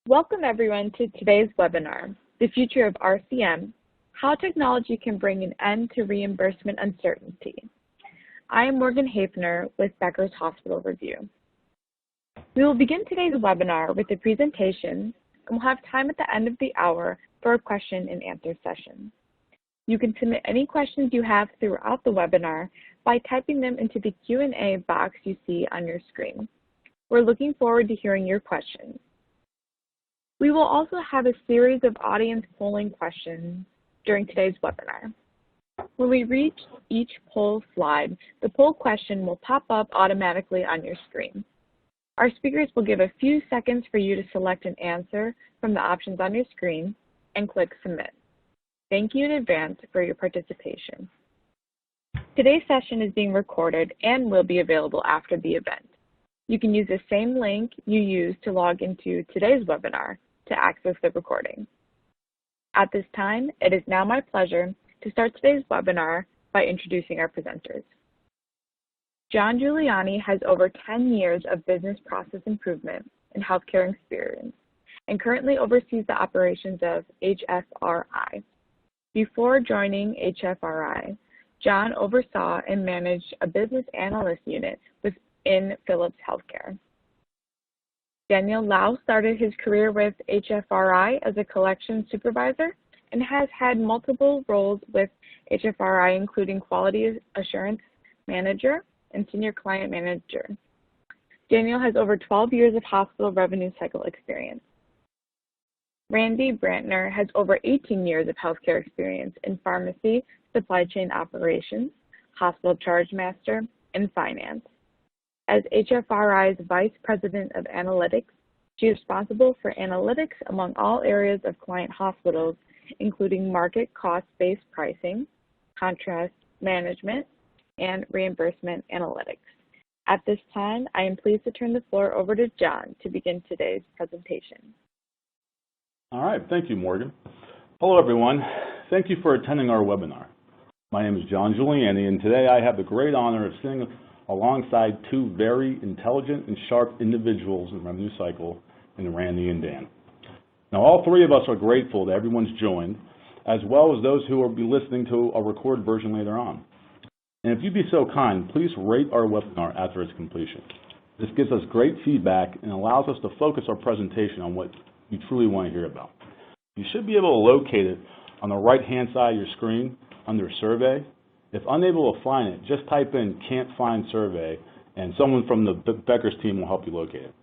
Welcome everyone to today's webinar, The Future of RCM, How Technology Can Bring an End to Reimbursement Uncertainty. I am Morgan Hafner with Becker's Hospital Review. We will begin today's webinar with a presentation, and we'll have time at the end of the hour for a question and answer session. You can submit any questions you have throughout the webinar by typing them into the Q&A box you see on your screen. We're looking forward to hearing your questions. We will also have a series of audience polling questions during today's webinar. When we reach each poll slide, the poll question will pop up automatically on your screen. Our speakers will give a few seconds for you to select an answer from the options on your screen and click Submit. Thank you in advance for your participation. Today's session is being recorded and will be available after the event. You can use the same link you used to log into today's webinar to access the recording. At this time, it is now my pleasure to start today's webinar by introducing our presenters. John Giuliani has over 10 years of business process improvement and healthcare experience and currently oversees the operations of HFRI. Before joining HFRI, John oversaw and managed a business analyst unit within Philips Healthcare. Daniel Lau started his career with HFRI as a collections supervisor and has had multiple roles with HFRI, including quality assurance manager and senior client manager. Daniel has over 12 years of hospital revenue cycle experience. Randy Brantner has over 18 years of healthcare experience in pharmacy, supply chain operations, hospital charge master, and finance. As HFRI's Vice President of Analytics, she is responsible for analytics among all areas of client hospitals, including market cost-based pricing, contrast management, and reimbursement analytics. At this time, I am pleased to turn the floor over to John to begin today's presentation. All right, thank you, Morgan. Hello, everyone. Thank you for attending our webinar. My name is John Giuliani, and today I have the great honor of sitting alongside two very intelligent and sharp individuals in revenue cycle, in Randy and Dan. Now, all three of us are grateful that everyone's joined, as well as those who will be listening to a recorded version later on. And if you'd be so kind, please rate our webinar after its completion. This gives us great feedback and allows us to focus our presentation on what you truly want to hear about. You should be able to locate it on the right-hand side of your screen under Survey. If unable to find it, just type in "can't find survey" and someone from the Becker's team will help you locate it.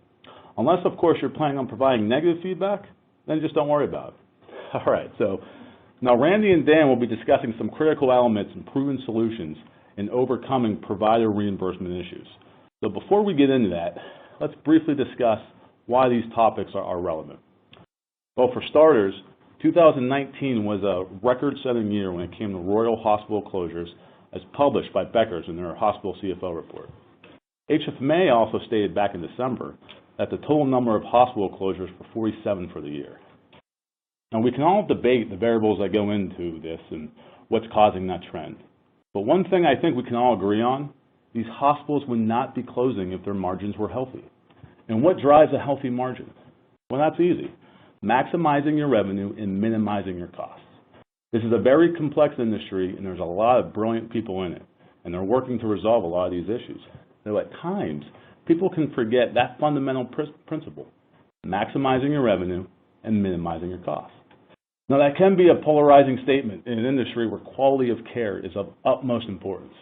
Unless, of course, you're planning on providing negative feedback, then just don't worry about it. All right, so now Randy and Dan will be discussing some critical elements and proven solutions in overcoming provider reimbursement issues. So before we get into that, let's briefly discuss why these topics are relevant. Well, for starters, 2019 was a record-setting year when it came to Royal Hospital closures as published by Becker's in their Hospital CFO report. HFMA also stated back in December that the total number of hospital closures were 47 for the year. Now, we can all debate the variables that go into this and what's causing that trend. But one thing I think we can all agree on, these hospitals would not be closing if their margins were healthy. And what drives a healthy margin? Well, that's easy. Maximizing your revenue and minimizing your costs. This is a very complex industry, and there's a lot of brilliant people in it, and they're working to resolve a lot of these issues. Though at times, people can forget that fundamental principle, maximizing your revenue and minimizing your costs. Now, that can be a polarizing statement in an industry where quality of care is of utmost importance.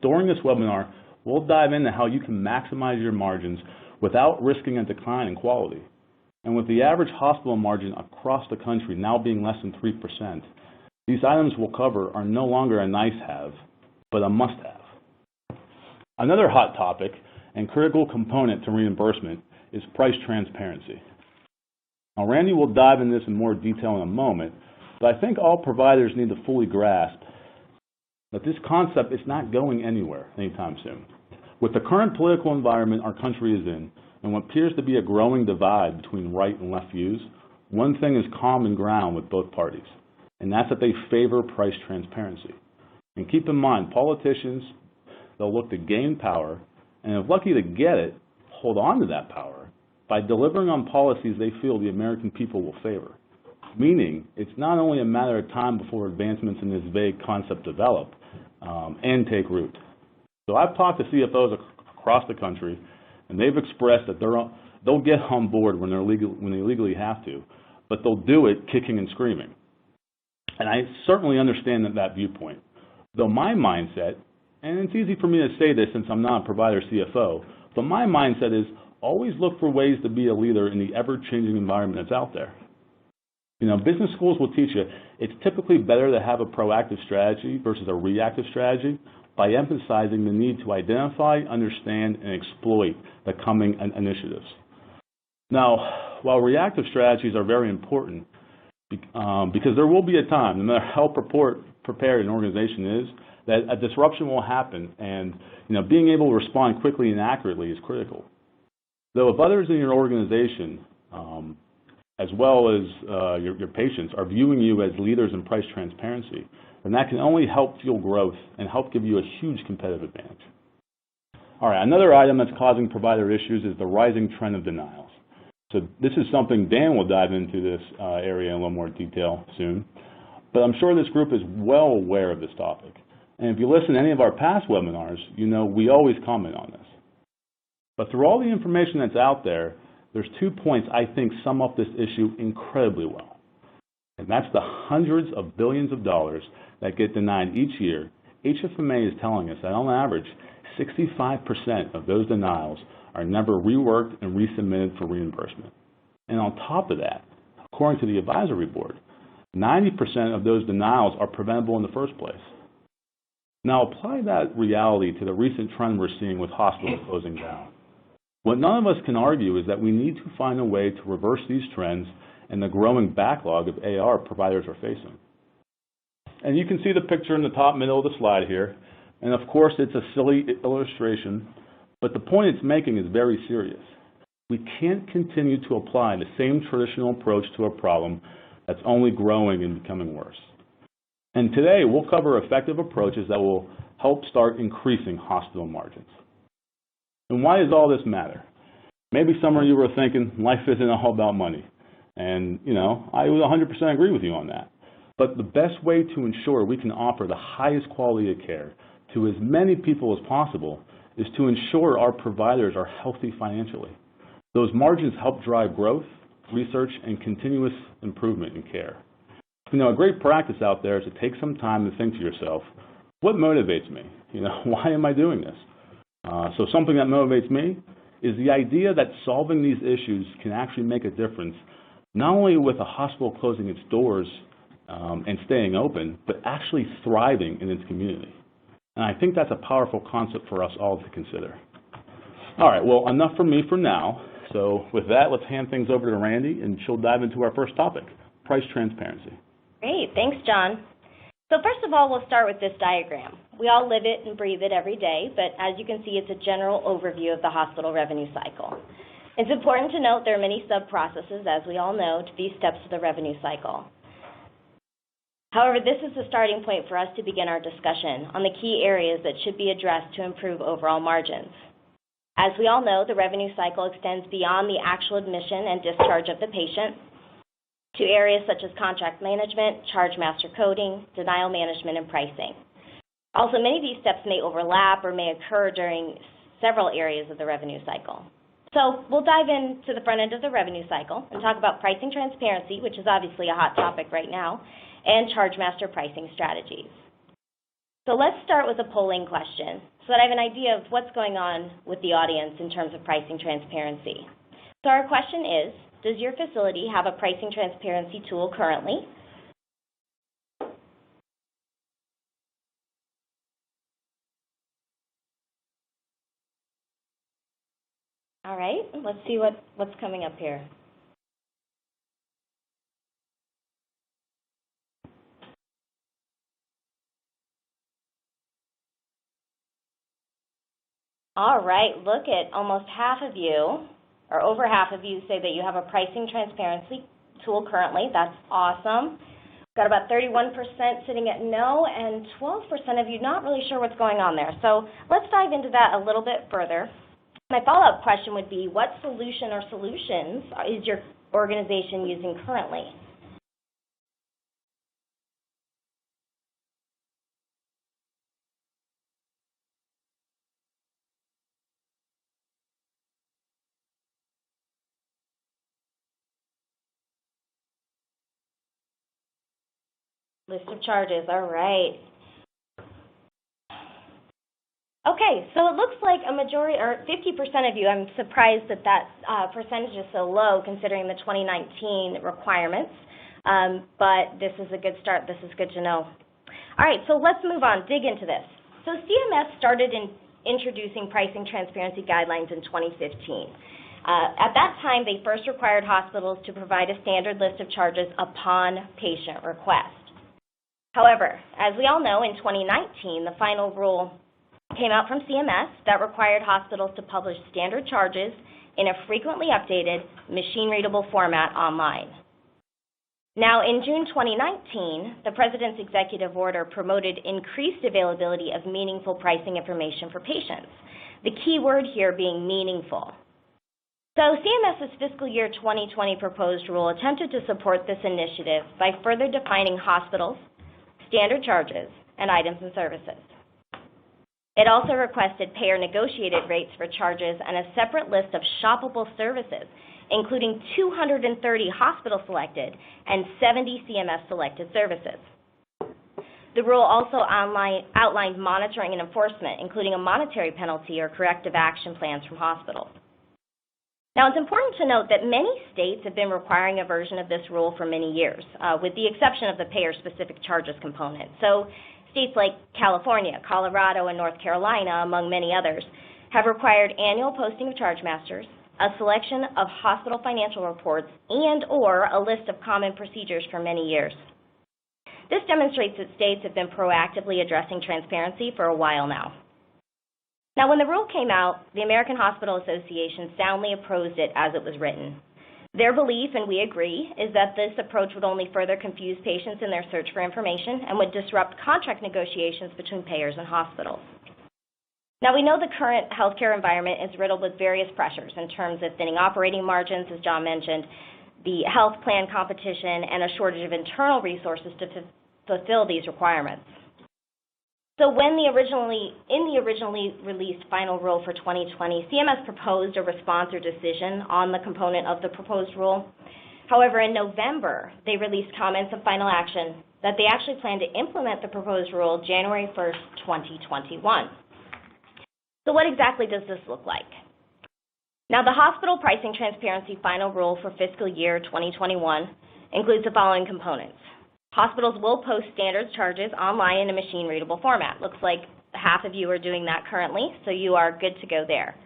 During this webinar, we'll dive into how you can maximize your margins without risking a decline in quality. And with the average hospital margin across the country now being less than 3%, these items we'll cover are no longer a nice-have, but a must-have. Another hot topic and critical component to reimbursement is price transparency. Now, Randy will dive into this in more detail in a moment, but I think all providers need to fully grasp that this concept is not going anywhere anytime soon. With the current political environment our country is in, and what appears to be a growing divide between right and left views, one thing is common ground with both parties, and that's that they favor price transparency. And keep in mind, politicians, they'll look to gain power, and if lucky to get it, hold on to that power, by delivering on policies they feel the American people will favor. Meaning, it's not only a matter of time before advancements in this vague concept develop and take root. So I've talked to CFOs across the country, and they've expressed that they'll get on board when they legally have to, but they'll do it kicking and screaming. And I certainly understand that viewpoint. Though my mindset, and it's easy for me to say this since I'm not a provider CFO, but my mindset is always look for ways to be a leader in the ever-changing environment that's out there. You know, business schools will teach you it's typically better to have a proactive strategy versus a reactive strategy by emphasizing the need to identify, understand, and exploit the coming initiatives. Now, while reactive strategies are very important, because there will be a time, no matter how prepared an organization is, that a disruption will happen, and being able to respond quickly and accurately is critical. Though if others in your organization, as well as your patients, are viewing you as leaders in price transparency, then that can only help fuel growth and help give you a huge competitive advantage. All right, another item that's causing provider issues is the rising trend of denials. So this is something Dan will dive into this area in a little more detail soon, but I'm sure this group is well aware of this topic. And if you listen to any of our past webinars, you know we always comment on this. But through all the information that's out there, there's 2 points I think sum up this issue incredibly well. And that's the hundreds of billions of dollars that get denied each year. HFMA is telling us that on average, 65% of those denials are never reworked and resubmitted for reimbursement. And on top of that, according to the advisory board, 90% of those denials are preventable in the first place. Now apply that reality to the recent trend we're seeing with hospitals closing down. What none of us can argue is that we need to find a way to reverse these trends and the growing backlog of AR providers are facing. And you can see the picture in the top middle of the slide here. And of course, it's a silly illustration, but the point it's making is very serious. We can't continue to apply the same traditional approach to a problem that's only growing and becoming worse. And today, we'll cover effective approaches that will help start increasing hospital margins. And why does all this matter? Maybe some of you were thinking life isn't all about money. And, I would 100% agree with you on that. But the best way to ensure we can offer the highest quality of care to as many people as possible is to ensure our providers are healthy financially. Those margins help drive growth, research, and continuous improvement in care. A great practice out there is to take some time to think to yourself, what motivates me? Why am I doing this? So something that motivates me is the idea that solving these issues can actually make a difference, not only with a hospital closing its doors and staying open, but actually thriving in its community. And I think that's a powerful concept for us all to consider. All right, well, enough from me for now. So with that, let's hand things over to Randy, and she'll dive into our first topic, price transparency. Great, thanks, John. So first of all, we'll start with this diagram. We all live it and breathe it every day, but as you can see, it's a general overview of the hospital revenue cycle. It's important to note there are many sub-processes, as we all know, to these steps of the revenue cycle. However, this is the starting point for us to begin our discussion on the key areas that should be addressed to improve overall margins. As we all know, the revenue cycle extends beyond the actual admission and discharge of the patient to areas such as contract management, charge master coding, denial management, and pricing. Also, many of these steps may overlap or may occur during several areas of the revenue cycle. So we'll dive into the front end of the revenue cycle and talk about pricing transparency, which is obviously a hot topic right now, and charge master pricing strategies. So let's start with a polling question so that I have an idea of what's going on with the audience in terms of pricing transparency. So our question is, does your facility have a pricing transparency tool currently? All right, let's see what's coming up here. All right, look at almost half of you, or over half of you, say that you have a pricing transparency tool currently. That's awesome. Got about 31% sitting at no, and 12% of you not really sure what's going on there. So let's dive into that a little bit further. My follow-up question would be, what solution or solutions is your organization using currently? List of charges, all right. Okay, so it looks like a majority, or 50% of you, I'm surprised that percentage is so low considering the 2019 requirements, but this is a good start. This is good to know. All right, so let's move on, dig into this. So CMS started introducing pricing transparency guidelines in 2015. At that time, they first required hospitals to provide a standard list of charges upon patient request. However, as we all know, in 2019, the final rule came out from CMS that required hospitals to publish standard charges in a frequently updated, machine-readable format online. Now, in June 2019, the President's executive order promoted increased availability of meaningful pricing information for patients, the key word here being meaningful. So CMS's fiscal year 2020 proposed rule attempted to support this initiative by further defining hospitals, standard charges, and items and services. It also requested payer negotiated rates for charges and a separate list of shoppable services, including 230 hospital-selected and 70 CMS-selected services. The rule also outlined monitoring and enforcement, including a monetary penalty or corrective action plans from hospitals. Now, it's important to note that many states have been requiring a version of this rule for many years, with the exception of the payer-specific charges component. So states like California, Colorado, and North Carolina, among many others, have required annual posting of charge masters, a selection of hospital financial reports, and/or a list of common procedures for many years. This demonstrates that states have been proactively addressing transparency for a while now. Now, when the rule came out, the American Hospital Association soundly opposed it as it was written. Their belief, and we agree, is that this approach would only further confuse patients in their search for information and would disrupt contract negotiations between payers and hospitals. Now, we know the current healthcare environment is riddled with various pressures in terms of thinning operating margins, as John mentioned, the health plan competition, and a shortage of internal resources to fulfill these requirements. So in the originally released final rule for 2020, CMS proposed a response or decision on the component of the proposed rule. However, in November, they released comments of final action that they actually plan to implement the proposed rule January 1st, 2021. So what exactly does this look like? Now, the hospital pricing transparency final rule for fiscal year 2021 includes the following components. Hospitals will post standard charges online in a machine-readable format. Looks like half of you are doing that currently, so you are good to go there.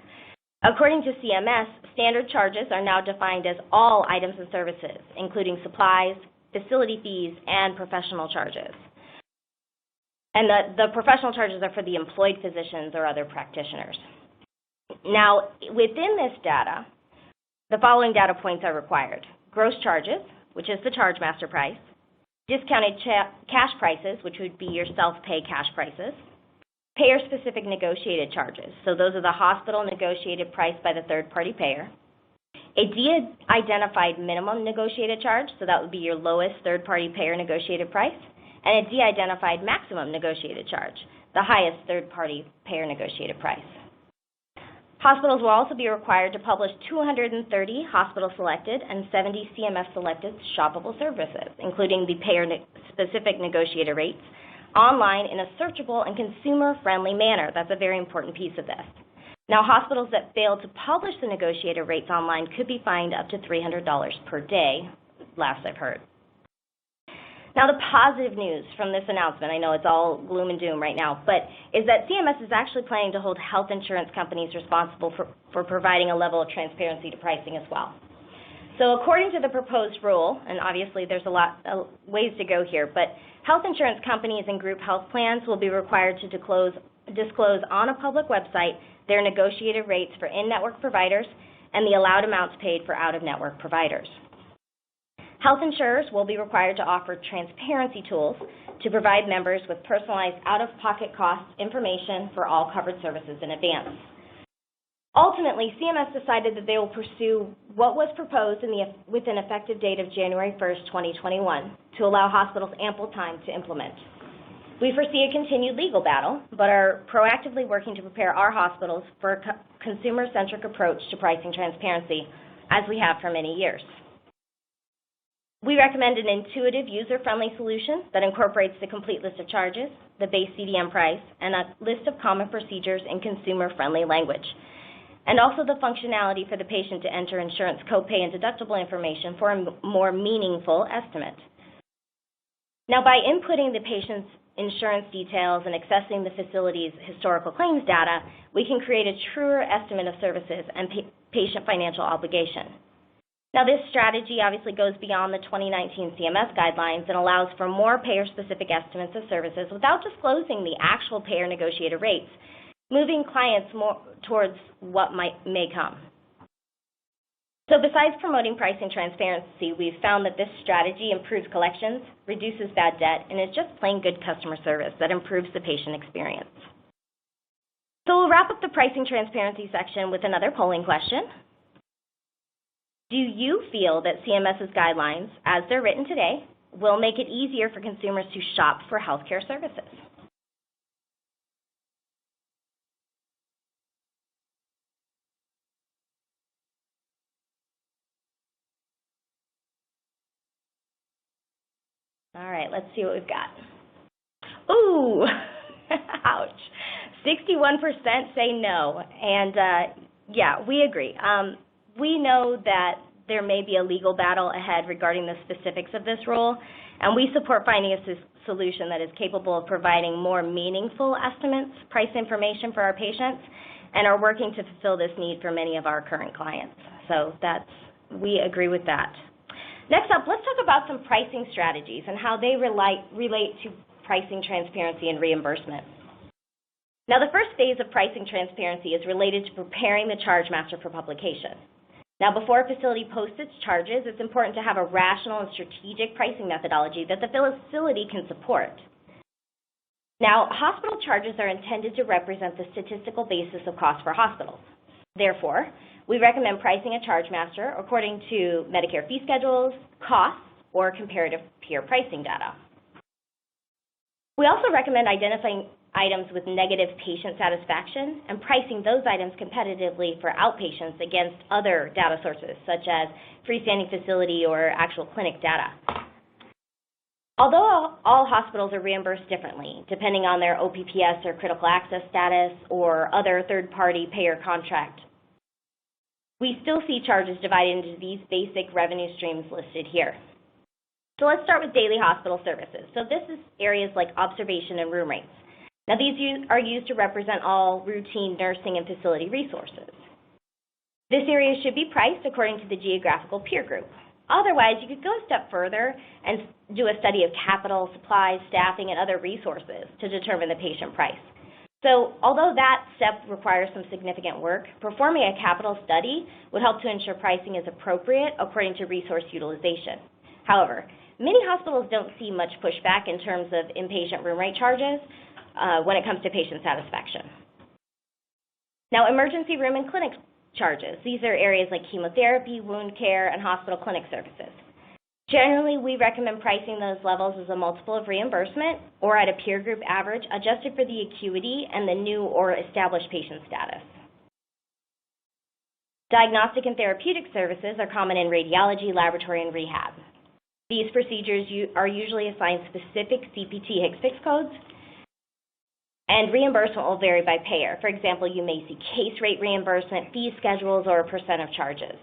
According to CMS, standard charges are now defined as all items and services, including supplies, facility fees, and professional charges. And the professional charges are for the employed physicians or other practitioners. Now, within this data, the following data points are required. Gross charges, which is the charge master price, discounted cash prices, which would be your self-pay cash prices, payer-specific negotiated charges, so those are the hospital negotiated price by the third-party payer, a de-identified minimum negotiated charge, so that would be your lowest third-party payer negotiated price, and a de-identified maximum negotiated charge, the highest third-party payer negotiated price. Hospitals will also be required to publish 230 hospital-selected and 70 CMS-selected shoppable services, including the payer-specific negotiated rates, online in a searchable and consumer-friendly manner. That's a very important piece of this. Now, hospitals that fail to publish the negotiated rates online could be fined up to $300 per day, last I've heard. Now, the positive news from this announcement, I know it's all gloom and doom right now, but is that CMS is actually planning to hold health insurance companies responsible for providing a level of transparency to pricing as well. So according to the proposed rule, and obviously there's a lot of ways to go here, but health insurance companies and group health plans will be required to disclose on a public website their negotiated rates for in-network providers and the allowed amounts paid for out-of-network providers. Health insurers will be required to offer transparency tools to provide members with personalized out-of-pocket cost information for all covered services in advance. Ultimately, CMS decided that they will pursue what was proposed with an effective date of January 1st, 2021, to allow hospitals ample time to implement. We foresee a continued legal battle, but are proactively working to prepare our hospitals for a consumer-centric approach to pricing transparency, as we have for many years. We recommend an intuitive, user-friendly solution that incorporates the complete list of charges, the base CDM price, and a list of common procedures in consumer-friendly language, and also the functionality for the patient to enter insurance copay and deductible information for a more meaningful estimate. Now, by inputting the patient's insurance details and accessing the facility's historical claims data, we can create a truer estimate of services and patient financial obligation. Now, this strategy obviously goes beyond the 2019 CMS guidelines and allows for more payer-specific estimates of services without disclosing the actual payer-negotiated rates, moving clients more towards what may come. So besides promoting pricing transparency, we've found that this strategy improves collections, reduces bad debt, and is just plain good customer service that improves the patient experience. So we'll wrap up the pricing transparency section with another polling question. Do you feel that CMS's guidelines, as they're written today, will make it easier for consumers to shop for healthcare services? All right, let's see what we've got. Ooh, ouch. 61% say no, and yeah, we agree. We know that there may be a legal battle ahead regarding the specifics of this rule, and we support finding a solution that is capable of providing more meaningful estimates, price information for our patients, and are working to fulfill this need for many of our current clients. So we agree with that. Next up, let's talk about some pricing strategies and how they relate to pricing transparency and reimbursement. Now, the first phase of pricing transparency is related to preparing the charge master for publication. Now, before a facility posts its charges, it's important to have a rational and strategic pricing methodology that the facility can support. Now, hospital charges are intended to represent the statistical basis of cost for hospitals. Therefore, we recommend pricing a charge master according to Medicare fee schedules, costs, or comparative peer pricing data. We also recommend identifying items with negative patient satisfaction and pricing those items competitively for outpatients against other data sources, such as freestanding facility or actual clinic data. Although all hospitals are reimbursed differently, depending on their OPPS or critical access status or other third-party payer contract, we still see charges divided into these basic revenue streams listed here. So let's start with daily hospital services. So this is areas like observation and room rates. Now these are used to represent all routine nursing and facility resources. This area should be priced according to the geographical peer group. Otherwise, you could go a step further and do a study of capital, supplies, staffing, and other resources to determine the patient price. So although that step requires some significant work, performing a capital study would help to ensure pricing is appropriate according to resource utilization. However, many hospitals don't see much pushback in terms of inpatient room rate charges when it comes to patient satisfaction. Now, emergency room and clinic charges. These are areas like chemotherapy, wound care, and hospital clinic services. Generally, we recommend pricing those levels as a multiple of reimbursement or at a peer group average adjusted for the acuity and the new or established patient status. Diagnostic and therapeutic services are common in radiology, laboratory, and rehab. These procedures are usually assigned specific CPT HCPCS codes, and reimbursement will vary by payer. For example, you may see case rate reimbursement, fee schedules, or a percent of charges.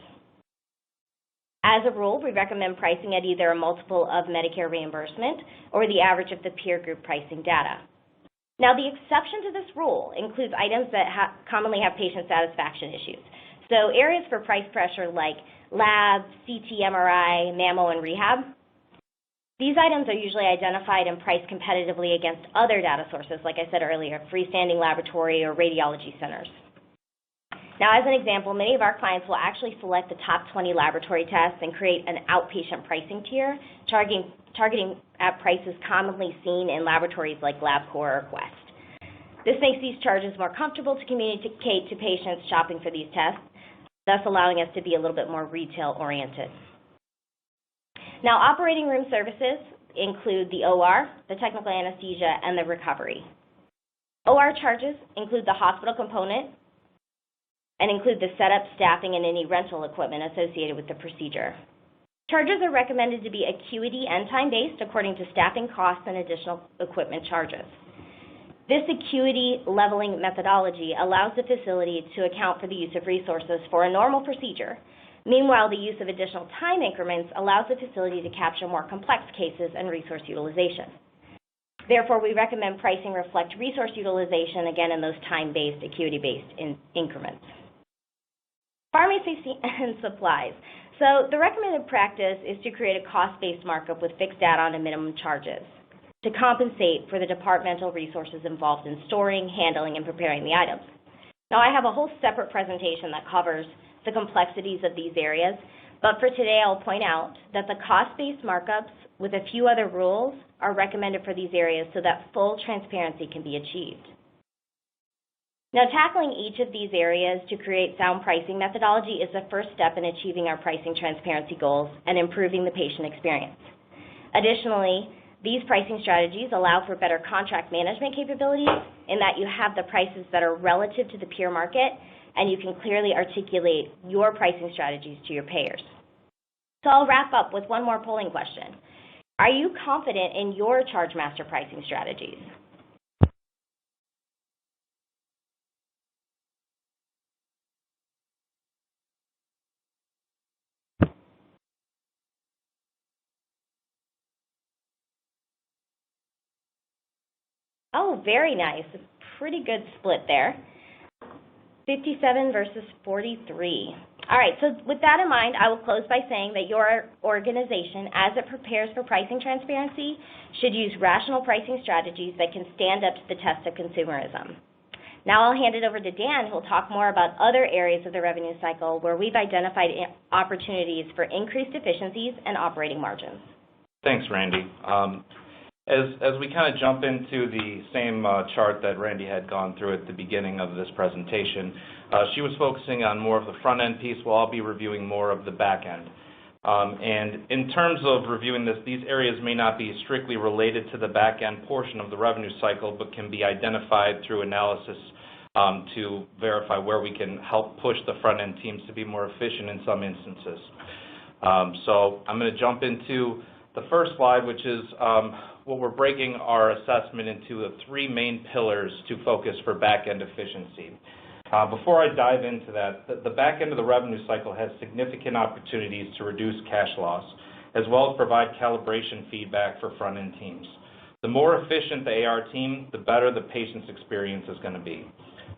As a rule, we recommend pricing at either a multiple of Medicare reimbursement or the average of the peer group pricing data. Now, the exception to this rule includes items that commonly have patient satisfaction issues. So areas for price pressure like lab, CT, MRI, mammo, and rehab. These items are usually identified and priced competitively against other data sources, like I said earlier, freestanding laboratory or radiology centers. Now, as an example, many of our clients will actually select the top 20 laboratory tests and create an outpatient pricing tier, targeting at prices commonly seen in laboratories like LabCorp or Quest. This makes these charges more comfortable to communicate to patients shopping for these tests, thus allowing us to be a little bit more retail-oriented. Now, operating room services include the OR, the technical anesthesia, and the recovery. OR charges include the hospital component and include the setup, staffing, and any rental equipment associated with the procedure. Charges are recommended to be acuity and time-based according to staffing costs and additional equipment charges. This acuity leveling methodology allows the facility to account for the use of resources for a normal procedure. Meanwhile, the use of additional time increments allows the facility to capture more complex cases and resource utilization. Therefore, we recommend pricing reflect resource utilization, again, in those time-based, acuity-based increments. Pharmacy and supplies. So the recommended practice is to create a cost-based markup with fixed add-on and minimum charges to compensate for the departmental resources involved in storing, handling, and preparing the items. Now, I have a whole separate presentation that covers the complexities of these areas, but for today, I'll point out that the cost-based markups with a few other rules are recommended for these areas so that full transparency can be achieved. Now, tackling each of these areas to create sound pricing methodology is the first step in achieving our pricing transparency goals and improving the patient experience. Additionally, these pricing strategies allow for better contract management capabilities in that you have the prices that are relative to the peer market and you can clearly articulate your pricing strategies to your payers. So I'll wrap up with one more polling question. Are you confident in your charge master pricing strategies? Oh, very nice. A pretty good split there. 57 versus 43. All right, so with that in mind, I will close by saying that your organization, as it prepares for pricing transparency, should use rational pricing strategies that can stand up to the test of consumerism. Now I'll hand it over to Dan, who will talk more about other areas of the revenue cycle where we've identified opportunities for increased efficiencies and operating margins. Thanks, Randy. As we kind of jump into the same chart that Randy had gone through at the beginning of this presentation, she was focusing on more of the front-end piece, while I'll be reviewing more of the back-end. And in terms of reviewing this, these areas may not be strictly related to the back-end portion of the revenue cycle, but can be identified through analysis to verify where we can help push the front-end teams to be more efficient in some instances. So I'm going to jump into the first slide, which is what we're breaking our assessment into the three main pillars to focus for back-end efficiency. Before I dive into that, the back end of the revenue cycle has significant opportunities to reduce cash loss, as well as provide calibration feedback for front-end teams. The more efficient the AR team, the better the patient's experience is going to be.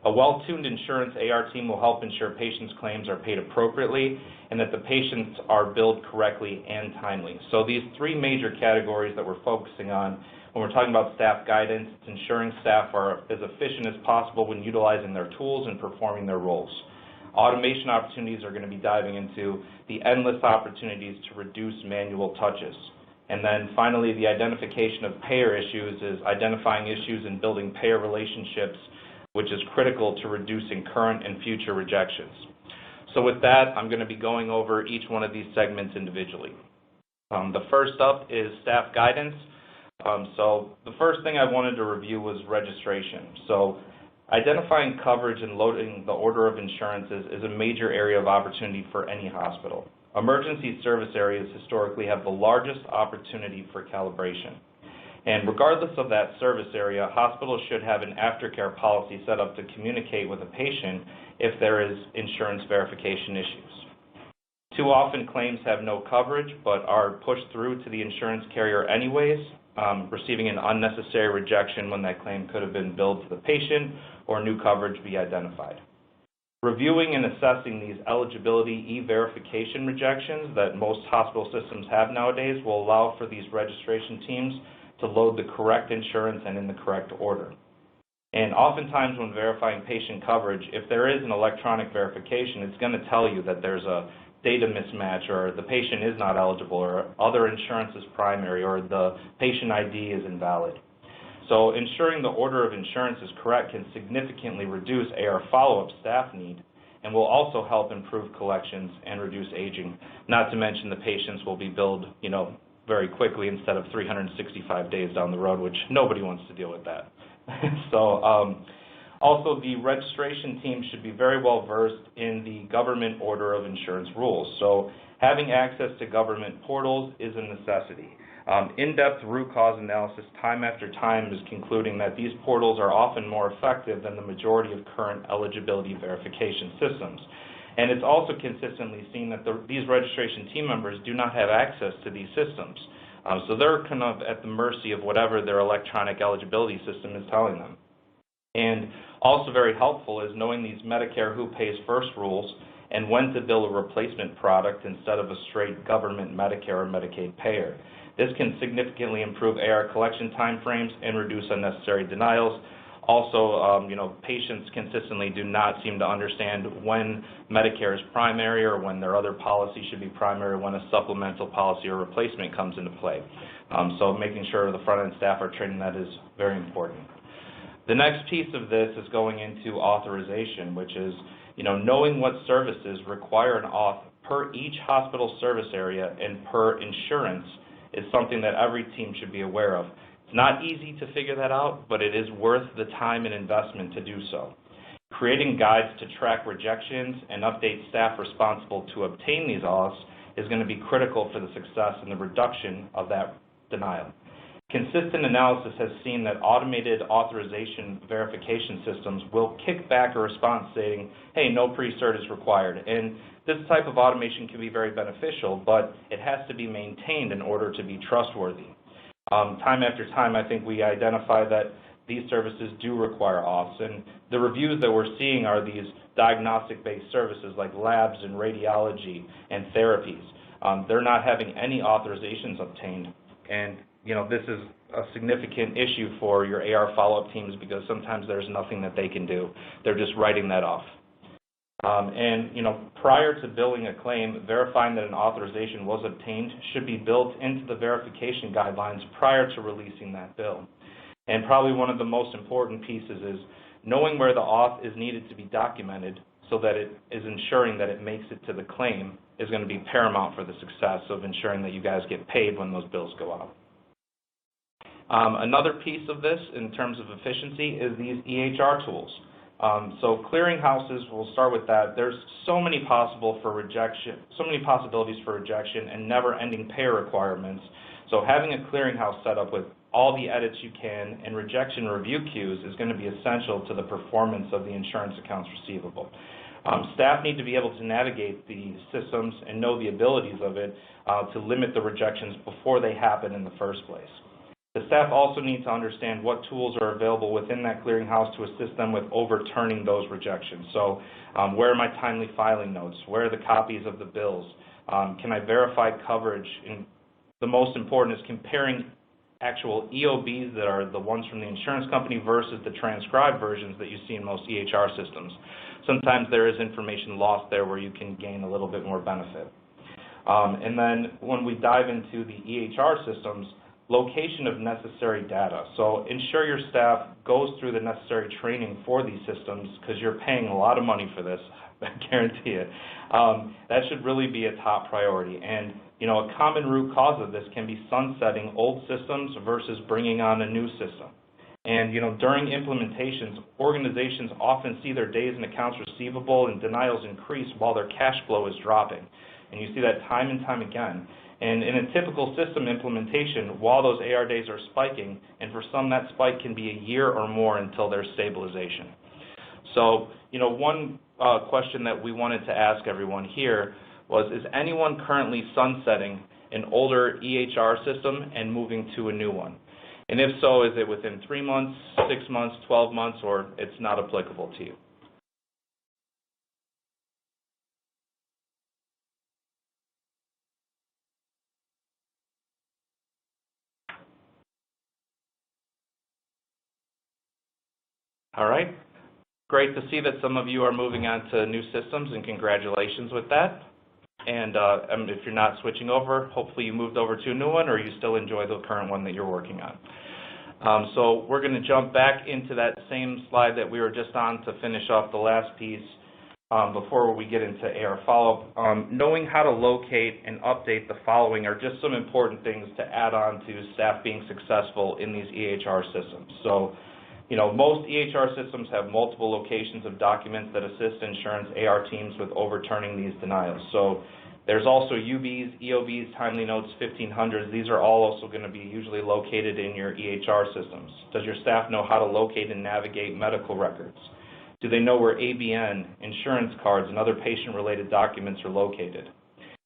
A well-tuned insurance AR team will help ensure patients' claims are paid appropriately and that the patients are billed correctly and timely. So these three major categories that we're focusing on when we're talking about staff guidance, it's ensuring staff are as efficient as possible when utilizing their tools and performing their roles. Automation opportunities are going to be diving into the endless opportunities to reduce manual touches. And then finally, the identification of payer issues is identifying issues and building payer relationships, which is critical to reducing current and future rejections. So with that, I'm going to be going over each one of these segments individually. The first up is staff guidance. So the first thing I wanted to review was registration. So identifying coverage and loading the order of insurances is a major area of opportunity for any hospital. Emergency service areas historically have the largest opportunity for calibration. And regardless of that service area, hospitals should have an aftercare policy set up to communicate with a patient if there is insurance verification issues. Too often claims have no coverage but are pushed through to the insurance carrier anyways, receiving an unnecessary rejection when that claim could have been billed to the patient or new coverage be identified. Reviewing and assessing these eligibility e-verification rejections that most hospital systems have nowadays will allow for these registration teams to load the correct insurance and in the correct order. And oftentimes when verifying patient coverage, if there is an electronic verification, it's going to tell you that there's a data mismatch or the patient is not eligible or other insurance is primary or the patient ID is invalid. So ensuring the order of insurance is correct can significantly reduce AR follow-up staff need and will also help improve collections and reduce aging. Not to mention the patients will be billed, very quickly instead of 365 days down the road, which nobody wants to deal with that. Also, the registration team should be very well versed in the government order of insurance rules. So having access to government portals is a necessity. In-depth root cause analysis time after time is concluding that these portals are often more effective than the majority of current eligibility verification systems. And it's also consistently seen that these registration team members do not have access to these systems. So they're kind of at the mercy of whatever their electronic eligibility system is telling them. And also very helpful is knowing these Medicare who pays first rules and when to bill a replacement product instead of a straight government Medicare or Medicaid payer. This can significantly improve AR collection timeframes and reduce unnecessary denials. Also, patients consistently do not seem to understand when Medicare is primary or when their other policy should be primary, when a supplemental policy or replacement comes into play. So making sure the front-end staff are trained in that is very important. The next piece of this is going into authorization, which is, knowing what services require an auth per each hospital service area and per insurance is something that every team should be aware of. It's not easy to figure that out, but it is worth the time and investment to do so. Creating guides to track rejections and update staff responsible to obtain these auths is going to be critical for the success and the reduction of that denial. Consistent analysis has seen that automated authorization verification systems will kick back a response saying, hey, no pre-cert is required. And this type of automation can be very beneficial, but it has to be maintained in order to be trustworthy. Time after time, I think we identify that these services do require auths, and the reviews that we're seeing are these diagnostic-based services like labs and radiology and therapies. They're not having any authorizations obtained, and this is a significant issue for your AR follow-up teams because sometimes there's nothing that they can do. They're just writing that off. Prior to billing a claim, verifying that an authorization was obtained should be built into the verification guidelines prior to releasing that bill. And probably one of the most important pieces is knowing where the auth is needed to be documented so that it is ensuring that it makes it to the claim is going to be paramount for the success of ensuring that you guys get paid when those bills go out. Another piece of this in terms of efficiency is these EHR tools. So clearinghouses, we'll start with that. There's so many possibilities for rejection and never-ending payer requirements. So having a clearinghouse set up with all the edits you can and rejection review queues is going to be essential to the performance of the insurance accounts receivable. Staff need to be able to navigate the systems and know the abilities of it to limit the rejections before they happen in the first place. The staff also need to understand what tools are available within that clearinghouse to assist them with overturning those rejections. So where are my timely filing notes? Where are the copies of the bills? Can I verify coverage? And the most important is comparing actual EOBs that are the ones from the insurance company versus the transcribed versions that you see in most EHR systems. Sometimes there is information lost there where you can gain a little bit more benefit. And then when we dive into the EHR systems, location of necessary data. So ensure your staff goes through the necessary training for these systems because you're paying a lot of money for this, I guarantee it. That should really be a top priority. And a common root cause of this can be sunsetting old systems versus bringing on a new system. And during implementations, organizations often see their days in accounts receivable and denials increase while their cash flow is dropping. And you see that time and time again. And in a typical system implementation, while those AR days are spiking, and for some that spike can be a year or more until there's stabilization. So, one question that we wanted to ask everyone here was, is anyone currently sunsetting an older EHR system and moving to a new one? And if so, is it within 3 months, 6 months, 12 months, or it's not applicable to you? All right. Great to see that some of you are moving on to new systems, and congratulations with that. And if you're not switching over, hopefully you moved over to a new one or you still enjoy the current one that you're working on. So we're going to jump back into that same slide that we were just on to finish off the last piece before we get into AR follow-up. Knowing how to locate and update the following are just some important things to add on to staff being successful in these EHR systems. So, most EHR systems have multiple locations of documents that assist insurance AR teams with overturning these denials. So there's also UBs, EOBs, timely notes, 1500s. These are all also going to be usually located in your EHR systems. Does your staff know how to locate and navigate medical records? Do they know where ABN, insurance cards, and other patient-related documents are located?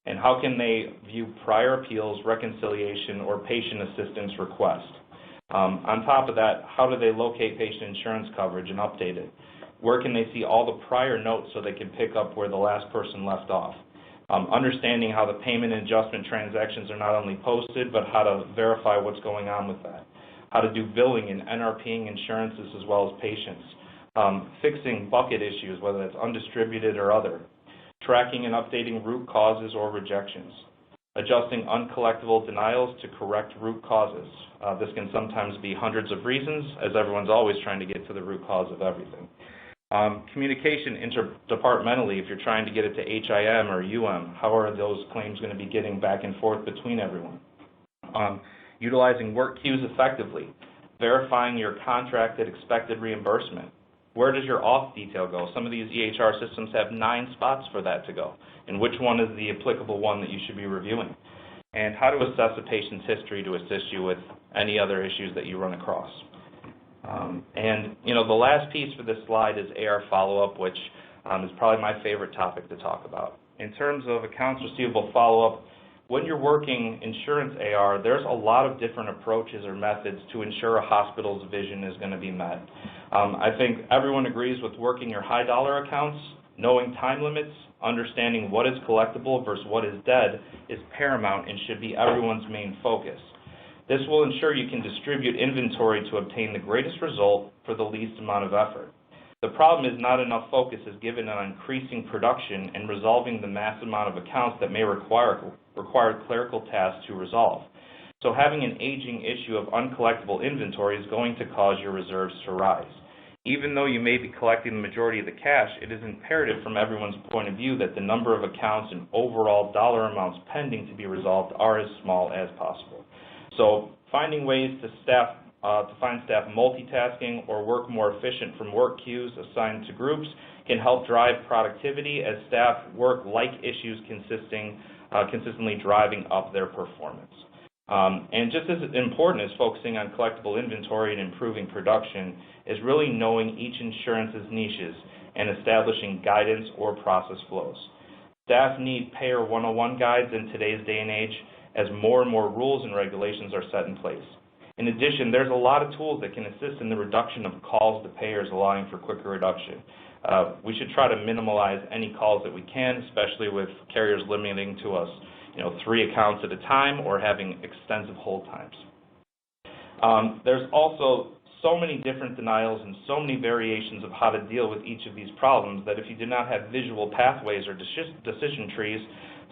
And how can they view prior appeals, reconciliation, or patient assistance requests? On top of that, how do they locate patient insurance coverage and update it? Where can they see all the prior notes so they can pick up where the last person left off? Understanding how the payment and adjustment transactions are not only posted, but how to verify what's going on with that. How to do billing and NRPing insurances as well as patients. Fixing bucket issues, whether it's undistributed or other. Tracking and updating root causes or rejections. Adjusting uncollectible denials to correct root causes. This can sometimes be hundreds of reasons, as everyone's always trying to get to the root cause of everything. Communication interdepartmentally, if you're trying to get it to HIM or how are those claims going to be getting back and forth between everyone? Utilizing work queues effectively. Verifying your contracted expected reimbursement. Where does your off detail go? Some of these EHR systems have 9 spots for that to go, and which one is the applicable one that you should be reviewing? And how to assess a patient's history to assist you with any other issues that you run across. The last piece for this slide is AR follow-up, which is probably my favorite topic to talk about. In terms of accounts receivable follow-up, when you're working insurance AR, there's a lot of different approaches or methods to ensure a hospital's vision is going to be met. I think everyone agrees with working your high-dollar accounts, knowing time limits, understanding what is collectible versus what is dead is paramount and should be everyone's main focus. This will ensure you can distribute inventory to obtain the greatest result for the least amount of effort. The problem is not enough focus is given on increasing production and resolving the mass amount of accounts that may require clerical tasks to resolve. So having an aging issue of uncollectible inventory is going to cause your reserves to rise. Even though you may be collecting the majority of the cash, it is imperative from everyone's point of view that the number of accounts and overall dollar amounts pending to be resolved are as small as possible. So finding ways to find staff multitasking or work more efficient from work queues assigned to groups can help drive productivity as staff work like issues consistently driving up their performance. And just as important as focusing on collectible inventory and improving production is really knowing each insurance's niches and establishing guidance or process flows. Staff need Payor 101 guides in today's day and age as more and more rules and regulations are set in place. In addition, there's a lot of tools that can assist in the reduction of calls to payers, allowing for quicker reduction. We should try to minimize any calls that we can, especially with carriers limiting to us 3 accounts at a time or having extensive hold times. There's also so many different denials and so many variations of how to deal with each of these problems that if you do not have visual pathways or decision trees,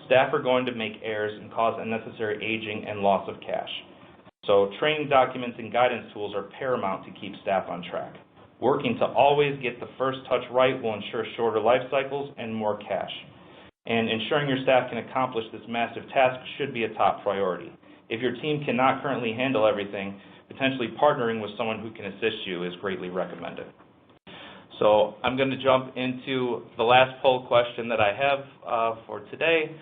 staff are going to make errors and cause unnecessary aging and loss of cash. So training documents and guidance tools are paramount to keep staff on track. Working to always get the first touch right will ensure shorter life cycles and more cash. And ensuring your staff can accomplish this massive task should be a top priority. If your team cannot currently handle everything, potentially partnering with someone who can assist you is greatly recommended. So I'm going to jump into the last poll question that I have for today.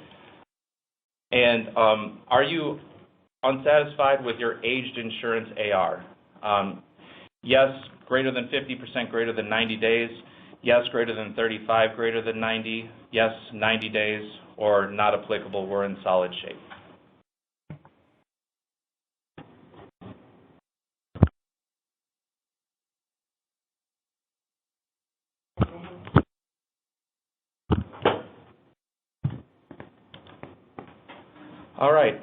And are you unsatisfied with your aged insurance AR? Yes, greater than 50%, greater than 90 days. Yes, greater than 35, greater than 90. Yes, 90 days, or not applicable, we're in solid shape. All right.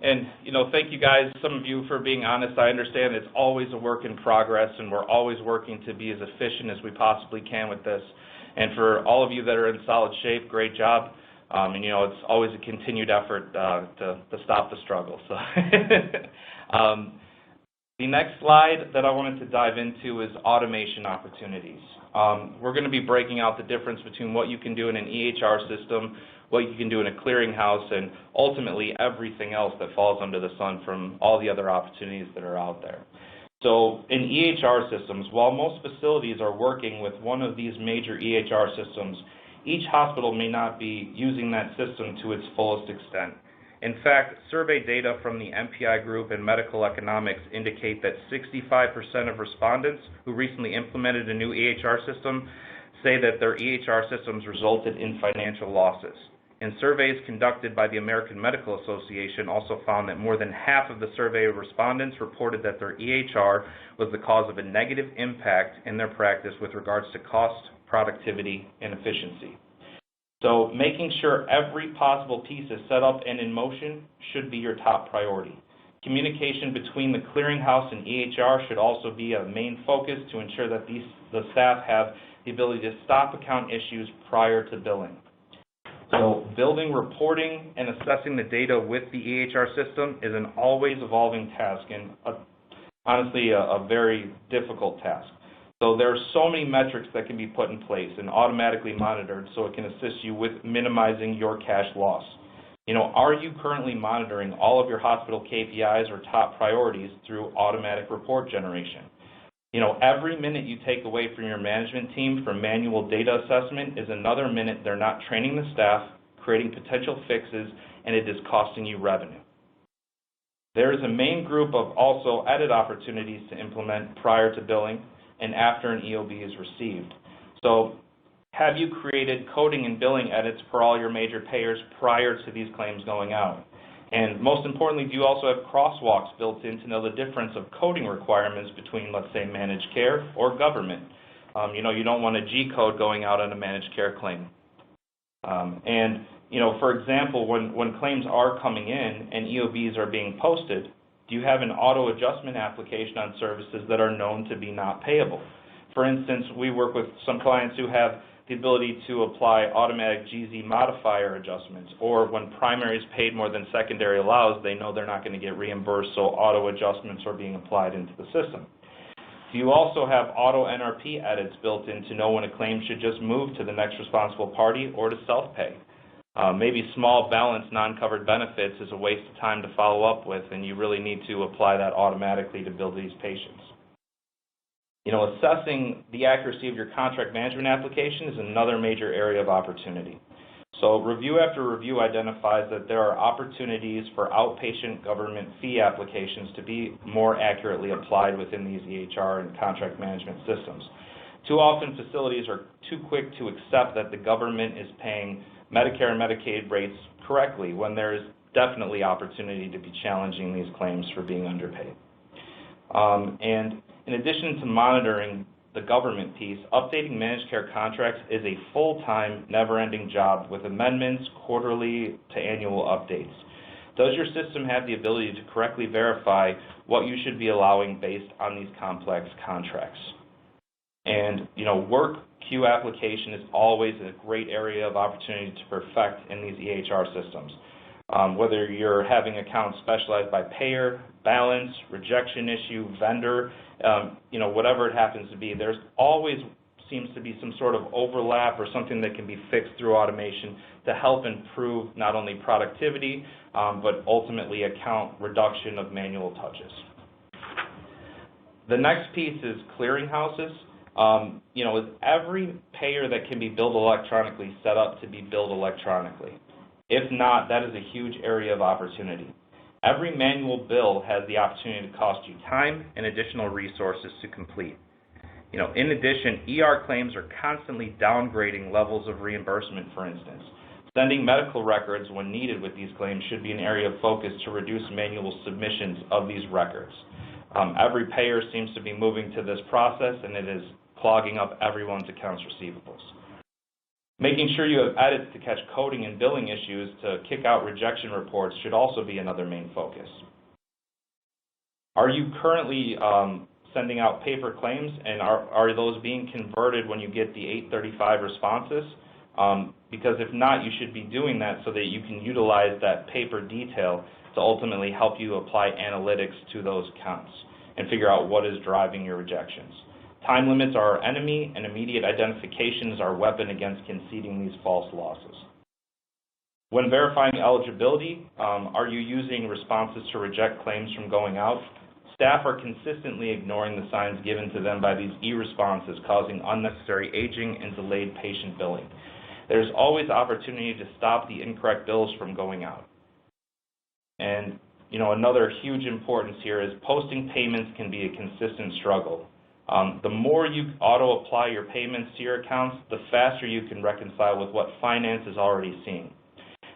And, thank you guys, some of you, for being honest. I understand it's always a work in progress, and we're always working to be as efficient as we possibly can with this. And for all of you that are in solid shape, great job. And, it's always a continued effort to stop the struggle. So The next slide that I wanted to dive into is automation opportunities. We're going to be breaking out the difference between what you can do in an EHR system, what you can do in a clearinghouse, and ultimately everything else that falls under the sun from all the other opportunities that are out there. So in EHR systems, while most facilities are working with one of these major EHR systems, each hospital may not be using that system to its fullest extent. In fact, survey data from the MPI Group and Medical Economics indicate that 65% of respondents who recently implemented a new EHR system say that their EHR systems resulted in financial losses. And surveys conducted by the American Medical Association also found that more than half of the survey respondents reported that their EHR was the cause of a negative impact in their practice with regards to cost, productivity, and efficiency. So making sure every possible piece is set up and in motion should be your top priority. Communication between the clearinghouse and EHR should also be a main focus to ensure that the staff have the ability to stop account issues prior to billing. So building, reporting, and assessing the data with the EHR system is an always evolving task and honestly a very difficult task. So there are so many metrics that can be put in place and automatically monitored so it can assist you with minimizing your cash loss. Are you currently monitoring all of your hospital KPIs or top priorities through automatic report generation? Every minute you take away from your management team for manual data assessment is another minute they're not training the staff, creating potential fixes, and it is costing you revenue. There is a main group of also edit opportunities to implement prior to billing and after an EOB is received. So have you created coding and billing edits for all your major payers prior to these claims going out? And most importantly, do you also have crosswalks built in to know the difference of coding requirements between, let's say, managed care or government? You don't want a G code going out on a managed care claim. For example, when claims are coming in and EOBs are being posted, do you have an auto adjustment application on services that are known to be not payable? For instance, we work with some clients who have the ability to apply automatic GZ modifier adjustments, or when primary is paid more than secondary allows, they know they're not going to get reimbursed, so auto adjustments are being applied into the system. Do you also have auto NRP edits built in to know when a claim should just move to the next responsible party or to self-pay? Maybe small balance non-covered benefits is a waste of time to follow up with, and you really need to apply that automatically to bill these patients. Assessing the accuracy of your contract management application is another major area of opportunity. So review after review identifies that there are opportunities for outpatient government fee applications to be more accurately applied within these EHR and contract management systems. Too often facilities are too quick to accept that the government is paying Medicare and Medicaid rates correctly when there is definitely opportunity to be challenging these claims for being underpaid. And in addition to monitoring the government piece, updating managed care contracts is a full-time, never-ending job with amendments, quarterly to annual updates. Does your system have the ability to correctly verify what you should be allowing based on these complex contracts? And, work queue application is always a great area of opportunity to perfect in these EHR systems. Whether you're having accounts specialized by payer, balance, rejection issue, vendor, whatever it happens to be, there's always seems to be some sort of overlap or something that can be fixed through automation to help improve not only productivity, but ultimately account reduction of manual touches. The next piece is clearinghouses. Is every payer that can be billed electronically set up to be billed electronically? If not, that is a huge area of opportunity. Every manual bill has the opportunity to cost you time and additional resources to complete. In addition, ER claims are constantly downgrading levels of reimbursement, for instance. Sending medical records when needed with these claims should be an area of focus to reduce manual submissions of these records. Every payer seems to be moving to this process, and it is clogging up everyone's accounts receivables. Making sure you have edits to catch coding and billing issues to kick out rejection reports should also be another main focus. Are you currently sending out paper claims, and are those being converted when you get the 835 responses? Because if not, you should be doing that so that you can utilize that paper detail to ultimately help you apply analytics to those counts. and figure out what is driving your rejections. Time limits are our enemy, and immediate identification is our weapon against conceding these false losses. When verifying eligibility, are you using responses to reject claims from going out? Staff are consistently ignoring the signs given to them by these e-responses, causing unnecessary aging and delayed patient billing. There's always opportunity to stop the incorrect bills from going out. And another huge importance here is posting payments can be a consistent struggle. The more you auto-apply your payments to your accounts, the faster you can reconcile with what finance is already seeing.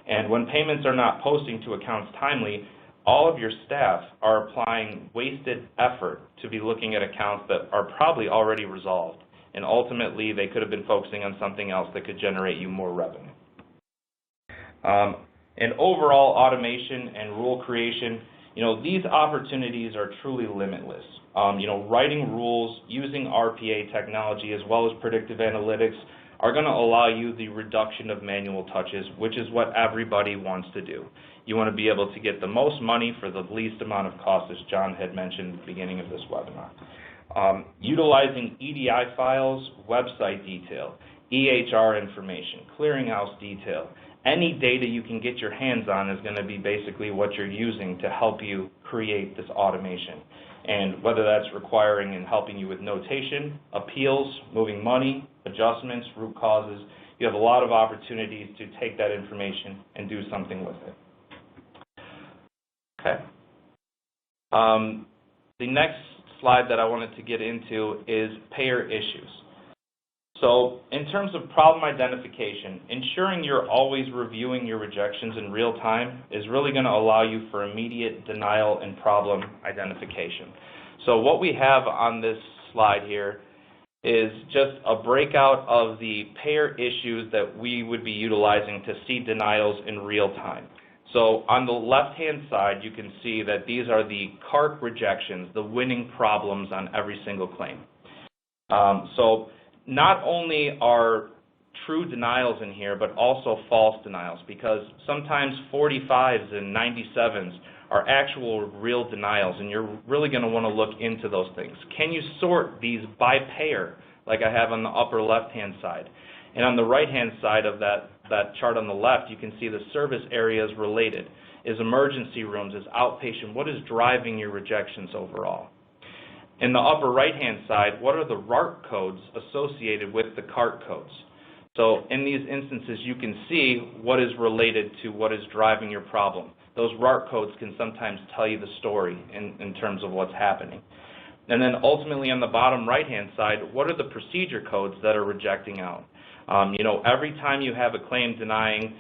And when payments are not posting to accounts timely, all of your staff are applying wasted effort to be looking at accounts that are probably already resolved. And ultimately, they could have been focusing on something else that could generate you more revenue. And overall automation and rule creation, these opportunities are truly limitless. Writing rules, using RPA technology as well as predictive analytics are going to allow you the reduction of manual touches, which is what everybody wants to do. You want to be able to get the most money for the least amount of cost, as John had mentioned at the beginning of this webinar. Utilizing EDI files, website detail, EHR information, clearinghouse detail, any data you can get your hands on is going to be basically what you're using to help you create this automation. And whether that's requiring and helping you with notation, appeals, moving money, adjustments, root causes, you have a lot of opportunities to take that information and do something with it. Okay. The next slide that I wanted to get into is payer issues. So in terms of problem identification, ensuring you're always reviewing your rejections in real time is really going to allow you for immediate denial and problem identification. So what we have on this slide here is just a breakout of the payer issues that we would be utilizing to see denials in real time. So on the left-hand side, you can see that these are the CART rejections, the winning problems on every single claim. So not only are true denials in here, but also false denials, because sometimes 45s and 97s are actual real denials, and you're really going to want to look into those things. Can you sort these by payer, like I have on the upper left-hand side? And on the right-hand side of that chart on the left, you can see the service areas related. Is emergency rooms, is outpatient? What is driving your rejections overall? In the upper right-hand side, what are the RARC codes associated with the CART codes? So in these instances, you can see what is related to what is driving your problem. Those RARC codes can sometimes tell you the story in terms of what's happening. And then ultimately on the bottom right-hand side, what are the procedure codes that are rejecting out? Every time you have a claim denying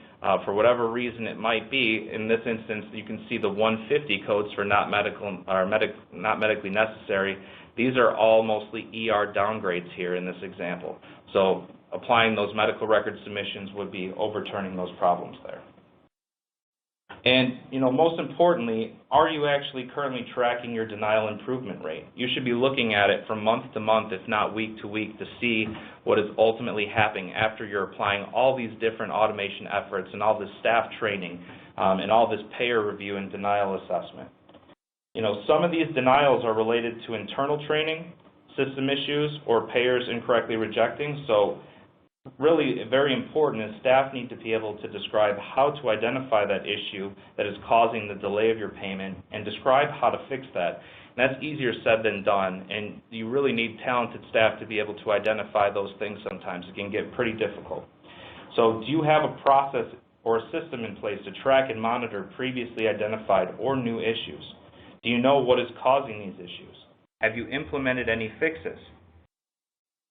for whatever reason it might be, in this instance, you can see the 150 codes for not medically necessary. These are all mostly ER downgrades here in this example. So applying those medical record submissions would be overturning those problems there. And, most importantly, are you actually currently tracking your denial improvement rate? You should be looking at it from month to month, if not week to week, to see what is ultimately happening after you're applying all these different automation efforts and all this staff training and all this payer review and denial assessment. Some of these denials are related to internal training, system issues, or payers incorrectly rejecting. So really very important is staff need to be able to describe how to identify that issue that is causing the delay of your payment and describe how to fix that. And that's easier said than done, and you really need talented staff to be able to identify those things sometimes. It can get pretty difficult. So do you have a process or a system in place to track and monitor previously identified or new issues? Do you know what is causing these issues? Have you implemented any fixes?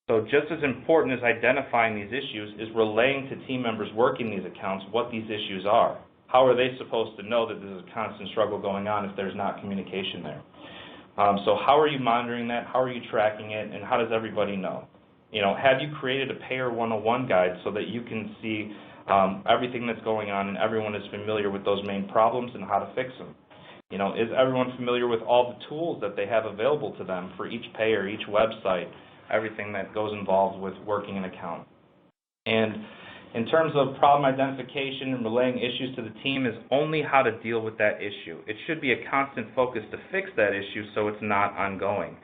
So just as important as identifying these issues is relaying to team members working these accounts what these issues are. How are they supposed to know that there's a constant struggle going on if there's not communication there? So how are you monitoring that? How are you tracking it? And how does everybody know? Have you created a Payor 101 guide so that you can see everything that's going on and everyone is familiar with those main problems and how to fix them? Is everyone familiar with all the tools that they have available to them for each payer, each website, everything that goes involved with working an account? And, In terms of problem identification and relaying issues to the team is only how to deal with that issue. It should be a constant focus to fix that issue so it's not ongoing.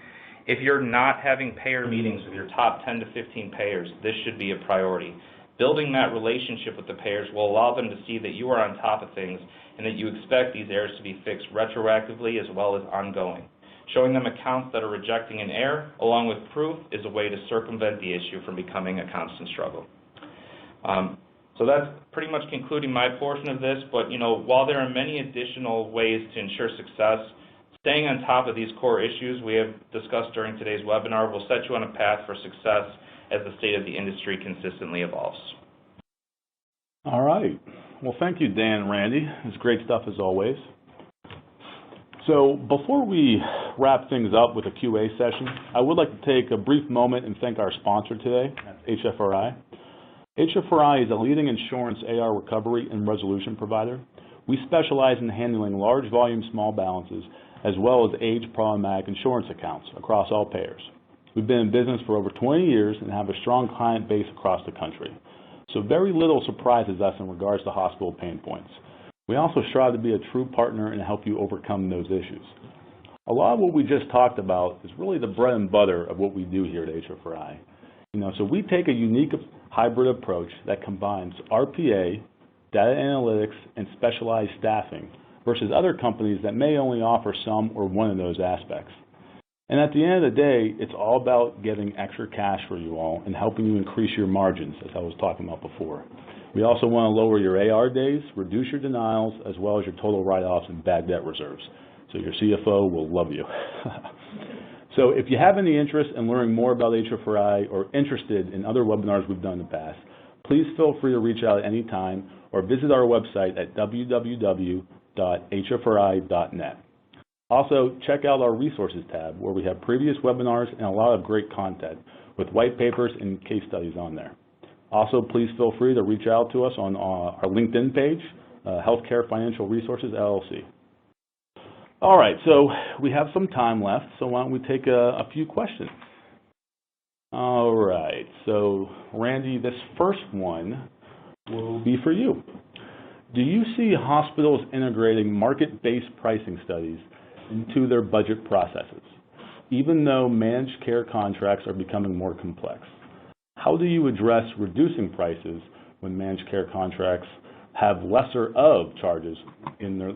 If you're not having payer meetings with your top 10 to 15 payers, this should be a priority. Building that relationship with the payers will allow them to see that you are on top of things and that you expect these errors to be fixed retroactively as well as ongoing. Showing them accounts that are rejecting an error, along with proof, is a way to circumvent the issue from becoming a constant struggle. So that's pretty much concluding my portion of this, but while there are many additional ways to ensure success, staying on top of these core issues we have discussed during today's webinar will set you on a path for success as the state of the industry consistently evolves. All right. Well, thank you, Dan and Randy. It's great stuff as always. So before we wrap things up with a QA session, I would like to take a brief moment and thank our sponsor today, HFRI. HFRI is a leading insurance AR recovery and resolution provider. We specialize in handling large volume small balances as well as age problematic insurance accounts across all payers. We've been in business for over 20 years and have a strong client base across the country. So very little surprises us in regards to hospital pain points. We also strive to be a true partner and help you overcome those issues. A lot of what we just talked about is really the bread and butter of what we do here at HFRI. So we take a unique hybrid approach that combines RPA, data analytics, and specialized staffing versus other companies that may only offer some or one of those aspects. And at the end of the day, it's all about getting extra cash for you all and helping you increase your margins, as I was talking about before. We also want to lower your AR days, reduce your denials, as well as your total write-offs and bad debt reserves. So your CFO will love you. So if you have any interest in learning more about HFRI or interested in other webinars we've done in the past, please feel free to reach out at any time or visit our website at www.hfri.net. Also, check out our resources tab where we have previous webinars and a lot of great content with white papers and case studies on there. Also, please feel free to reach out to us on our LinkedIn page, Healthcare Financial Resources, LLC. All right, so we have some time left, so why don't we take a few questions. All right, so Randy, this first one will be for you. Do you see hospitals integrating market-based pricing studies into their budget processes, even though managed care contracts are becoming more complex? How do you address reducing prices when managed care contracts have lesser of charges in the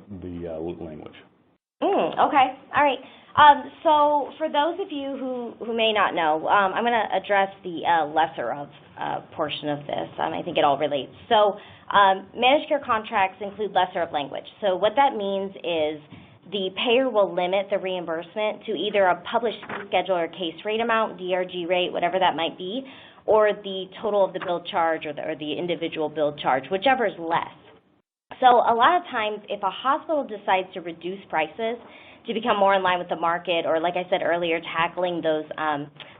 language? Okay, all right. So for those of you who may not know, I'm going to address the lesser of portion of this. I think it all relates. So managed care contracts include lesser of language. So what that means is the payer will limit the reimbursement to either a published fee schedule or case rate amount, DRG rate, whatever that might be, or the total of the billed charge or the individual billed charge, whichever is less. So a lot of times if a hospital decides to reduce prices to become more in line with the market, or like I said earlier, tackling those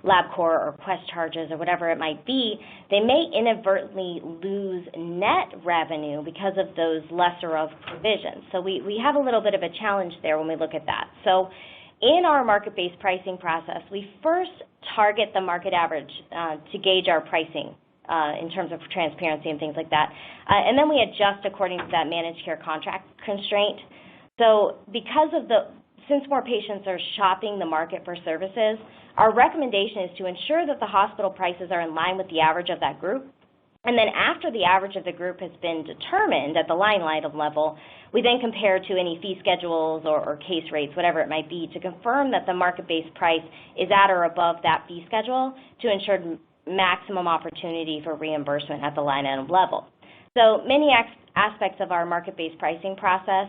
LabCorp or Quest charges or whatever it might be, they may inadvertently lose net revenue because of those lesser of provisions. So we have a little bit of a challenge there when we look at that. So in our market-based pricing process, we first target the market average to gauge our pricing in terms of transparency and things like that. And then we adjust according to that managed care contract constraint. So since more patients are shopping the market for services, our recommendation is to ensure that the hospital prices are in line with the average of that group. And then after the average of the group has been determined at the line item level, we then compare to any fee schedules or case rates, whatever it might be, to confirm that the market-based price is at or above that fee schedule to ensure maximum opportunity for reimbursement at the line item level. So many aspects of our market-based pricing process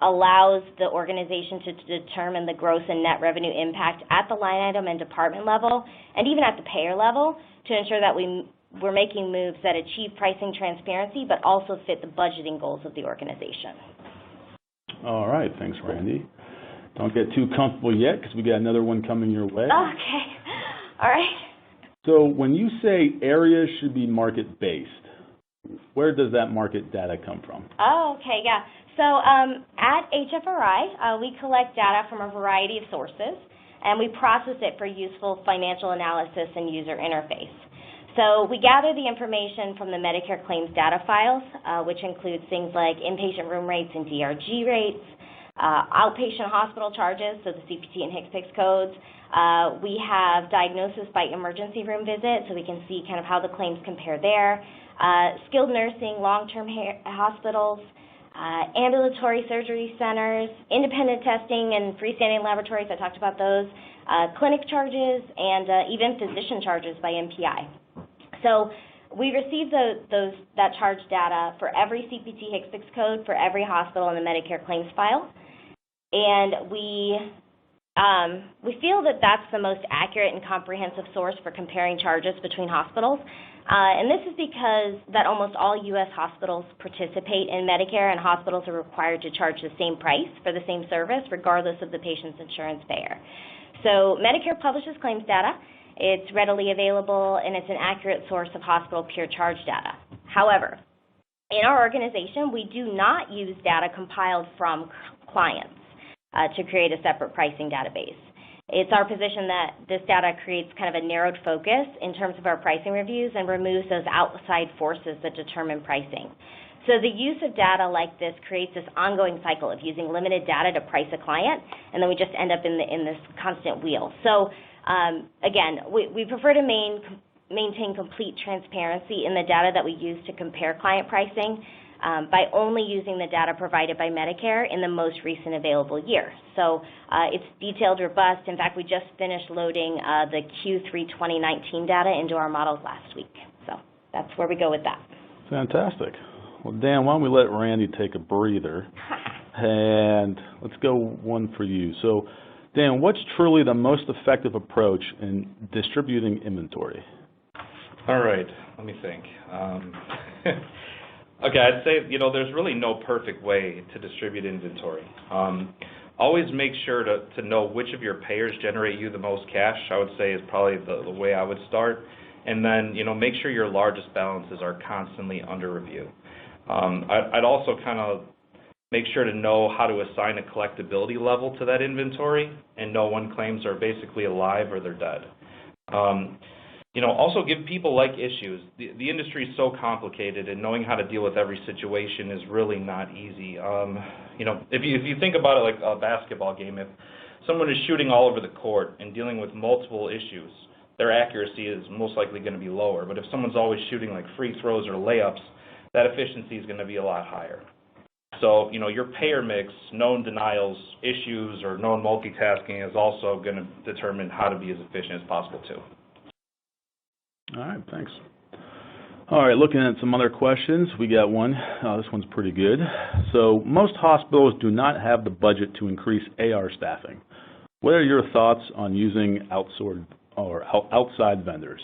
allows the organization to determine the gross and net revenue impact at the line item and department level, and even at the payer level, to ensure that we're making moves that achieve pricing transparency but also fit the budgeting goals of the organization. All right, thanks, Randy. Don't get too comfortable yet because we got another one coming your way. Okay, all right. So when you say areas should be market-based, where does that market data come from? Oh, okay, yeah. So at HFRI, we collect data from a variety of sources, and we process it for useful financial analysis and user interface. So we gather the information from the Medicare claims data files, which includes things like inpatient room rates and DRG rates, outpatient hospital charges, so the CPT and HCPCS codes. We have diagnosis by emergency room visit, so we can see kind of how the claims compare there. Skilled nursing, long-term hospitals, ambulatory surgery centers, independent testing and freestanding laboratories, I talked about those, clinic charges, and even physician charges by MPI. So we receive that charge data for every CPT HCPCS code for every hospital in the Medicare claims file, and we feel that that's the most accurate and comprehensive source for comparing charges between hospitals. And this is because that almost all U.S. hospitals participate in Medicare, and hospitals are required to charge the same price for the same service regardless of the patient's insurance payer. So Medicare publishes claims data. It's readily available, and it's an accurate source of hospital peer charge data. However, in our organization, we do not use data compiled from clients to create a separate pricing database. It's our position that this data creates kind of a narrowed focus in terms of our pricing reviews and removes those outside forces that determine pricing. So the use of data like this creates this ongoing cycle of using limited data to price a client, and then we just end up in this constant wheel. So again, we prefer to maintain complete transparency in the data that we use to compare client pricing by only using the data provided by Medicare in the most recent available year. So it's detailed, robust. In fact, we just finished loading the Q3 2019 data into our models last week. So that's where we go with that. Fantastic. Well, Dan, why don't we let Randy take a breather, and let's go one for you. So, Dan, what's truly the most effective approach in distributing inventory? All right, let me think. Okay, I'd say, there's really no perfect way to distribute inventory. Always make sure to know which of your payers generate you the most cash, I would say is probably the way I would start. And then, make sure your largest balances are constantly under review. I'd also kind of make sure to know how to assign a collectability level to that inventory and know when claims are basically alive or they're dead. Also give people like issues. The industry is so complicated, and knowing how to deal with every situation is really not easy. If you think about it like a basketball game, if someone is shooting all over the court and dealing with multiple issues, their accuracy is most likely going to be lower. But if someone's always shooting like free throws or layups, that efficiency is going to be a lot higher. So, your payer mix, known denials, issues, or known multitasking is also going to determine how to be as efficient as possible too. All right, thanks. All right, looking at some other questions, we got one. This one's pretty good. So, most hospitals do not have the budget to increase AR staffing. What are your thoughts on using outsourced or outside vendors?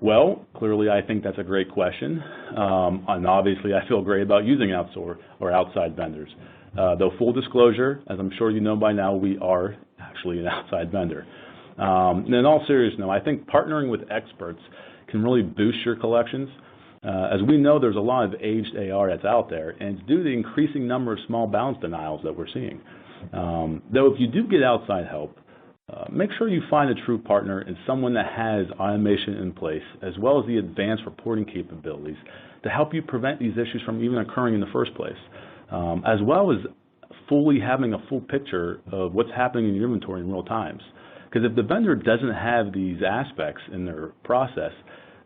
Well, clearly I think that's a great question, and obviously I feel great about using outsourced or outside vendors. Though full disclosure, as I'm sure you know by now, we are actually an outside vendor. And in all seriousness, I think partnering with experts can really boost your collections. As we know, there's a lot of aged AR that's out there, and it's due to the increasing number of small balance denials that we're seeing. Though if you do get outside help, make sure you find a true partner and someone that has automation in place, as well as the advanced reporting capabilities to help you prevent these issues from even occurring in the first place, as well as fully having a full picture of what's happening in your inventory in real times. Because if the vendor doesn't have these aspects in their process,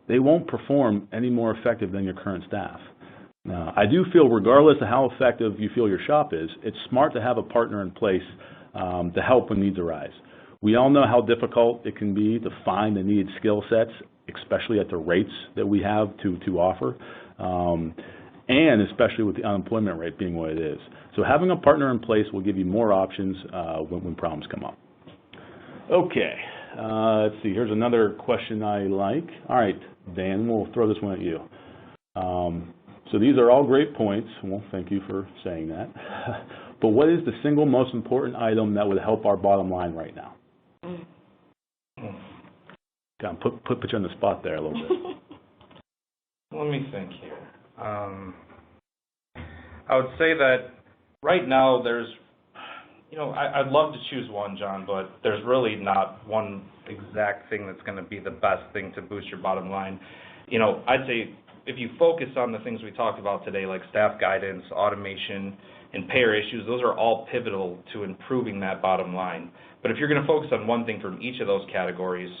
they won't perform any more effective than your current staff. I do feel regardless of how effective you feel your shop is, it's smart to have a partner in place to help when needs arise. We all know how difficult it can be to find the needed skill sets, especially at the rates that we have to offer, and especially with the unemployment rate being what it is. So having a partner in place will give you more options when problems come up. Okay, let's see, here's another question I like. All right, Dan, we'll throw this one at you. So these are all great points. Well, thank you for saying that. But what is the single most important item that would help our bottom line right now? Kind of put you on the spot there a little bit. Let me think here. I would say that right now there's, I'd love to choose one, John, but there's really not one exact thing that's going to be the best thing to boost your bottom line. I'd say if you focus on the things we talked about today, like staff guidance, automation, and payer issues, those are all pivotal to improving that bottom line. But if you're going to focus on one thing from each of those categories,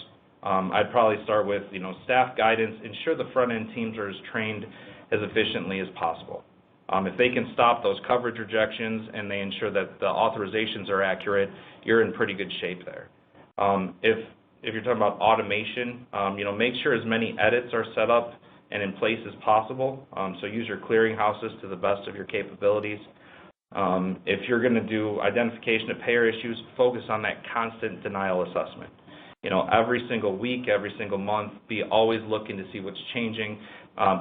I'd probably start with, staff guidance. Ensure the front-end teams are as trained as efficiently as possible. If they can stop those coverage rejections and they ensure that the authorizations are accurate, you're in pretty good shape there. If you're talking about automation, make sure as many edits are set up and in place as possible. So use your clearinghouses to the best of your capabilities. If you're going to do identification of payer issues, focus on that constant denial assessment. Every single week, every single month, be always looking to see what's changing.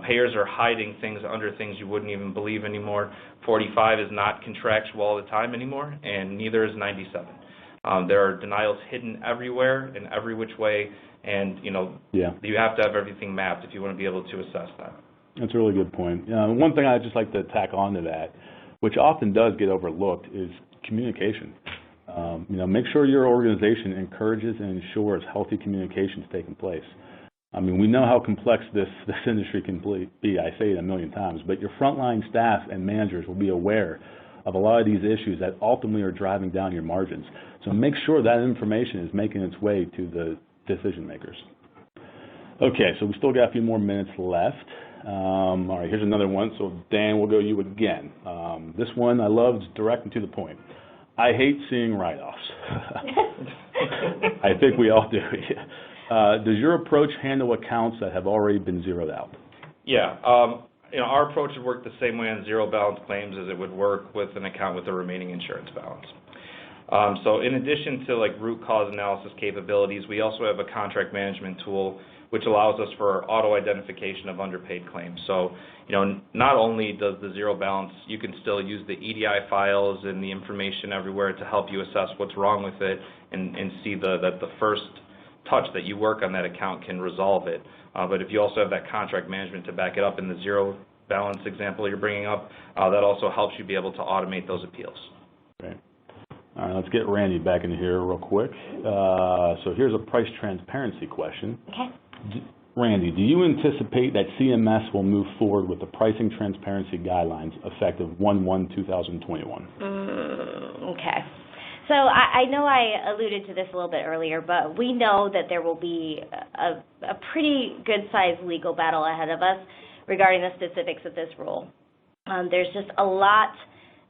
Payers are hiding things under things you wouldn't even believe anymore. 45 is not contractual all the time anymore, and neither is 97. There are denials hidden everywhere in every which way, and you have to have everything mapped if you want to be able to assess that. That's a really good point. One thing I'd just like to tack on to that, which often does get overlooked, is communication. Make sure your organization encourages and ensures healthy communications taking place. We know how complex this industry can be. I say it a million times, but your frontline staff and managers will be aware of a lot of these issues that ultimately are driving down your margins. So make sure that information is making its way to the decision makers. Okay, so we still got a few more minutes left. All right, here's another one. So Dan, we'll go you again. This one I love, it's direct and to the point. I hate seeing write-offs. I think we all do. Does your approach handle accounts that have already been zeroed out? Yeah. Our approach would work the same way on zero balance claims as it would work with an account with a remaining insurance balance. So in addition to root cause analysis capabilities, we also have a contract management tool which allows us for auto-identification of underpaid claims. So, not only does the zero balance, you can still use the EDI files and the information everywhere to help you assess what's wrong with it and see that the first touch that you work on that account can resolve it. But if you also have that contract management to back it up in the zero balance example you're bringing up, that also helps you be able to automate those appeals. Great. All right, let's get Randy back in here real quick. So here's a price transparency question. Okay. Randy, do you anticipate that CMS will move forward with the pricing transparency guidelines effective 1/1/2021? Okay. So I know I alluded to this a little bit earlier, but we know that there will be a pretty good-sized legal battle ahead of us regarding the specifics of this rule. There's just a lot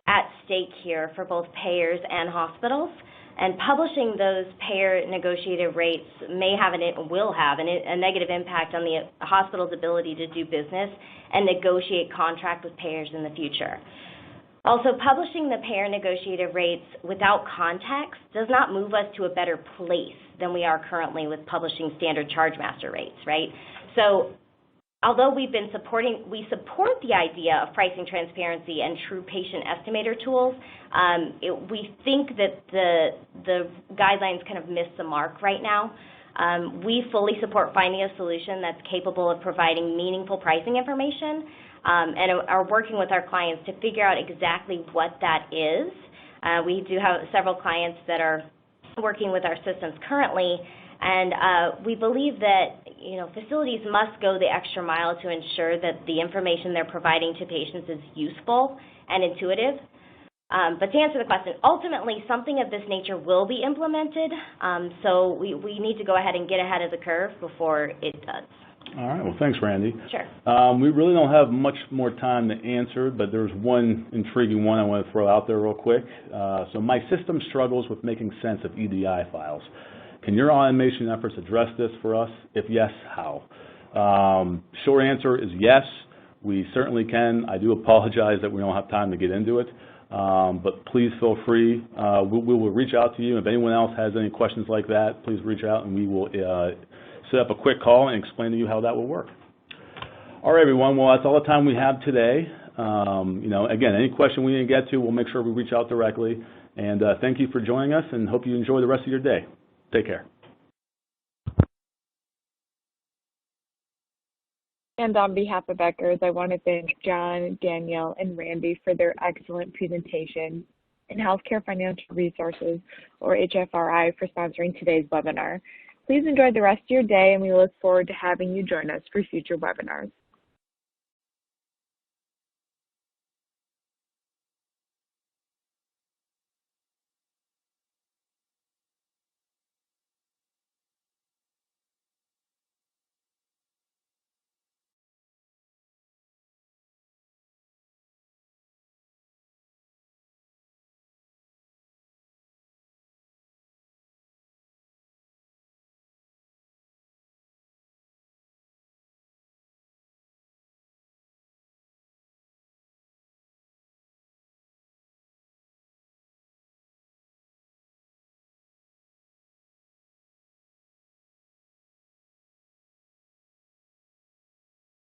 at stake here for both payers and hospitals, and publishing those payer negotiated rates may have and will have a negative impact on the hospital's ability to do business and negotiate contract with payers in the future. Also, publishing the payer negotiated rates without context does not move us to a better place than we are currently with publishing standard charge master rates, right? So although we support the idea of pricing transparency and true patient estimator tools, we think that the guidelines kind of miss the mark right now. We fully support finding a solution that's capable of providing meaningful pricing information, and are working with our clients to figure out exactly what that is. We do have several clients that are working with our systems currently, and we believe that facilities must go the extra mile to ensure that the information they're providing to patients is useful and intuitive. But to answer the question, ultimately something of this nature will be implemented, so we need to go ahead and get ahead of the curve before it does. All right, well, thanks, Randy. Sure. We really don't have much more time to answer, but there's one intriguing one I want to throw out there real quick. So my system struggles with making sense of EDI files. Can your automation efforts address this for us? If yes, how? Short answer is yes, we certainly can. I do apologize that we don't have time to get into it, but please feel free. We will reach out to you. If anyone else has any questions like that, please reach out and we will set up a quick call and explain to you how that will work. All right, everyone. Well, that's all the time we have today. Again, any question we didn't get to, we'll make sure we reach out directly. And thank you for joining us, and hope you enjoy the rest of your day. Take care. And on behalf of Becker's, I want to thank John, Danielle, and Randy for their excellent presentation. and Healthcare Financial Resources, or HFRI, for sponsoring today's webinar. Please enjoy the rest of your day, and we look forward to having you join us for future webinars.